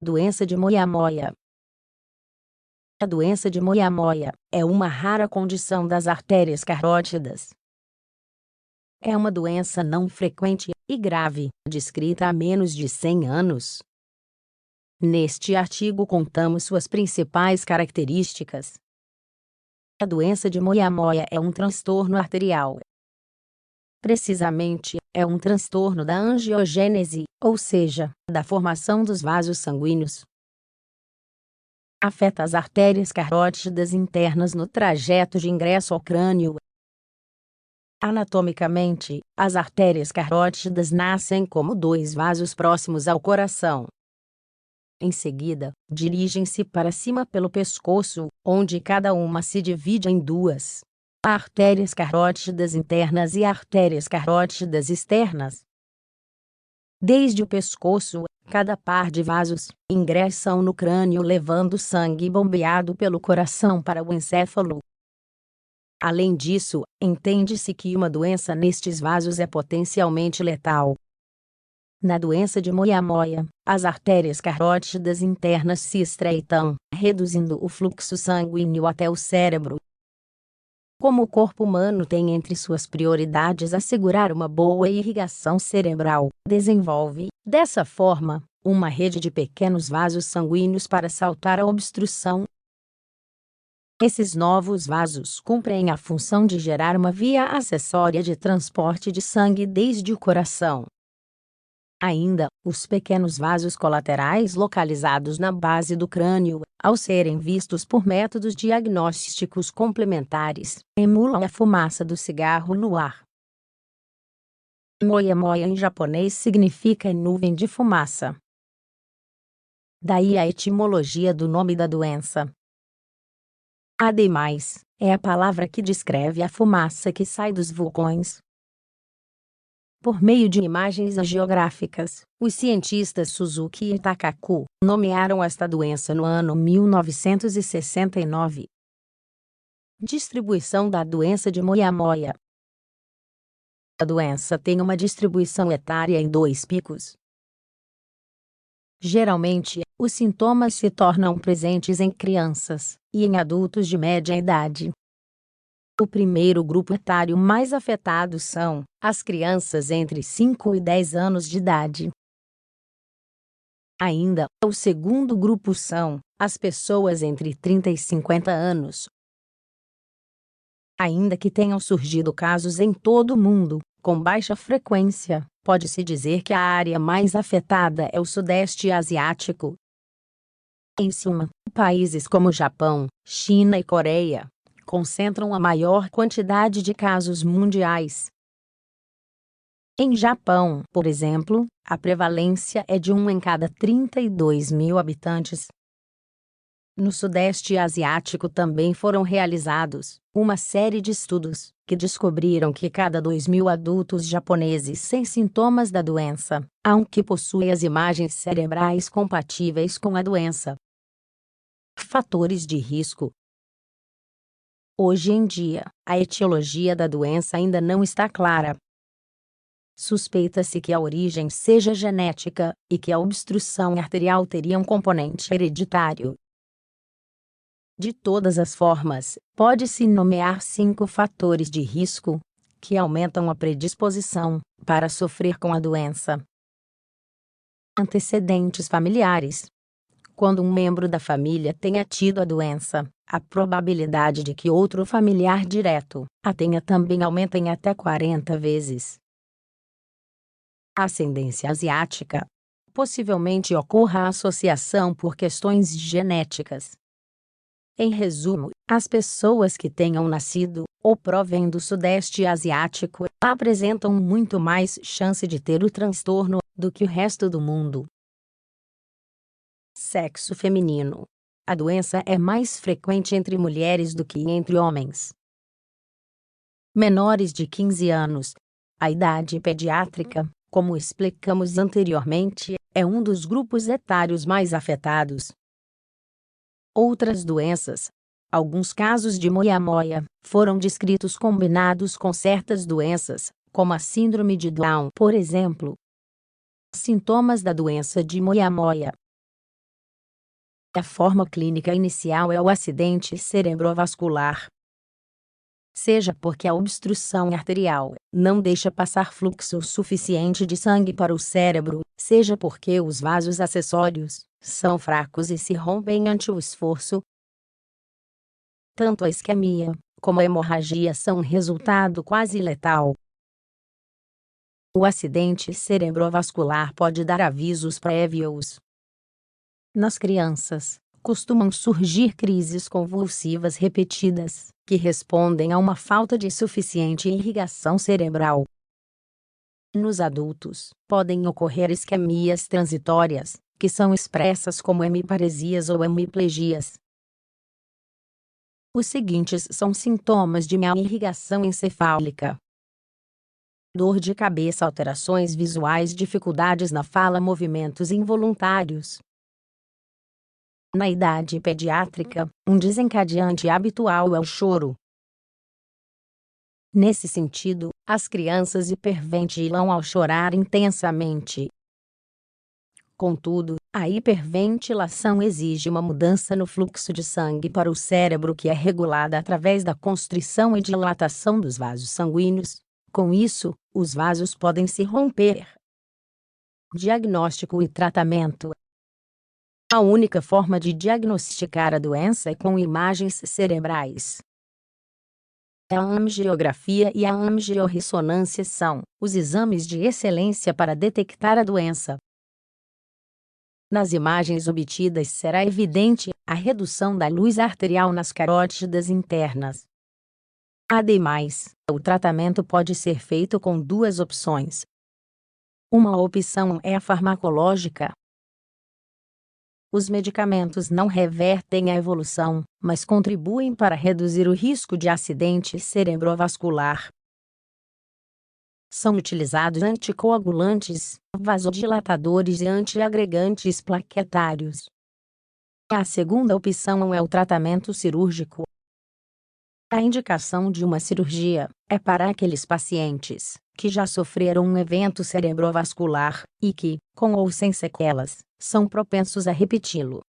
Doença de Moyamoya. A doença de Moyamoya é uma rara condição das artérias carótidas. É uma doença não frequente e grave, descrita há menos de 100 anos. Neste artigo contamos suas principais características. A doença de Moyamoya é um transtorno arterial. Precisamente, é um transtorno da angiogênese, ou seja, da formação dos vasos sanguíneos. Afeta as artérias carótidas internas no trajeto de ingresso ao crânio. Anatomicamente, as artérias carótidas nascem como dois vasos próximos ao coração. Em seguida, dirigem-se para cima pelo pescoço, onde cada uma se divide em duas: artérias carótidas internas e artérias carótidas externas. Desde o pescoço, cada par de vasos ingressam no crânio levando sangue bombeado pelo coração para o encéfalo. Além disso, entende-se que uma doença nestes vasos é potencialmente letal. Na doença de Moyamoya, as artérias carótidas internas se estreitam, reduzindo o fluxo sanguíneo até o cérebro. Como o corpo humano tem entre suas prioridades assegurar uma boa irrigação cerebral, desenvolve, dessa forma, uma rede de pequenos vasos sanguíneos para saltar a obstrução. Esses novos vasos cumprem a função de gerar uma via acessória de transporte de sangue desde o coração. Ainda, os pequenos vasos colaterais localizados na base do crânio, ao serem vistos por métodos diagnósticos complementares, emulam a fumaça do cigarro no ar. Moyamoya em japonês significa nuvem de fumaça. Daí a etimologia do nome da doença. Ademais, é a palavra que descreve a fumaça que sai dos vulcões. Por meio de imagens geográficas, os cientistas Suzuki e Takaku nomearam esta doença no ano 1969. Distribuição da doença de Moyamoya. A doença tem uma distribuição etária em 2 picos. Geralmente, os sintomas se tornam presentes em crianças e em adultos de média idade. O primeiro grupo etário mais afetado são as crianças entre 5 e 10 anos de idade. Ainda, o segundo grupo são as pessoas entre 30 e 50 anos. Ainda que tenham surgido casos em todo o mundo, com baixa frequência, pode-se dizer que a área mais afetada é o Sudeste Asiático. Em suma, países como Japão, China e Coreia concentram a maior quantidade de casos mundiais. Em Japão, por exemplo, a prevalência é de 1 em cada 32 mil habitantes. No Sudeste Asiático também foram realizados uma série de estudos que descobriram que cada 2.000 adultos japoneses sem sintomas da doença, há um que possui as imagens cerebrais compatíveis com a doença. Fatores de risco. Hoje em dia, a etiologia da doença ainda não está clara. Suspeita-se que a origem seja genética e que a obstrução arterial teria um componente hereditário. De todas as formas, pode-se nomear 5 fatores de risco que aumentam a predisposição para sofrer com a doença. Antecedentes familiares. Quando um membro da família tenha tido a doença, a probabilidade de que outro familiar direto a tenha também aumenta em até 40 vezes. Ascendência asiática. Possivelmente ocorra a associação por questões genéticas. Em resumo, as pessoas que tenham nascido ou provêm do Sudeste Asiático apresentam muito mais chance de ter o transtorno do que o resto do mundo. Sexo feminino. A doença é mais frequente entre mulheres do que entre homens. Menores de 15 anos. A idade pediátrica, como explicamos anteriormente, é um dos grupos etários mais afetados. Outras doenças. Alguns casos de Moyamoya foram descritos combinados com certas doenças, como a síndrome de Down, por exemplo. Sintomas da doença de Moyamoya. A forma clínica inicial é o acidente cerebrovascular. Seja porque a obstrução arterial não deixa passar fluxo suficiente de sangue para o cérebro, seja porque os vasos acessórios são fracos e se rompem ante o esforço. Tanto a isquemia como a hemorragia são um resultado quase letal. O acidente cerebrovascular pode dar avisos prévios. Nas crianças, costumam surgir crises convulsivas repetidas, que respondem a uma falta de suficiente irrigação cerebral. Nos adultos, podem ocorrer isquemias transitórias, que são expressas como hemiparesias ou hemiplegias. Os seguintes são sintomas de má irrigação encefálica: dor de cabeça, alterações visuais, dificuldades na fala, movimentos involuntários. Na idade pediátrica, um desencadeante habitual é o choro. Nesse sentido, as crianças hiperventilam ao chorar intensamente. Contudo, a hiperventilação exige uma mudança no fluxo de sangue para o cérebro, que é regulada através da constrição e dilatação dos vasos sanguíneos. Com isso, os vasos podem se romper. Diagnóstico e tratamento. A única forma de diagnosticar a doença é com imagens cerebrais. A angiografia e a angiorressonância são os exames de excelência para detectar a doença. Nas imagens obtidas será evidente a redução da luz arterial nas carótidas internas. Ademais, o tratamento pode ser feito com duas opções. Uma opção é a farmacológica. Os medicamentos não revertem a evolução, mas contribuem para reduzir o risco de acidente cerebrovascular. São utilizados anticoagulantes, vasodilatadores e antiagregantes plaquetários. A segunda opção é o tratamento cirúrgico. A indicação de uma cirurgia é para aqueles pacientes que já sofreram um evento cerebrovascular e que, com ou sem sequelas, são propensos a repeti-lo.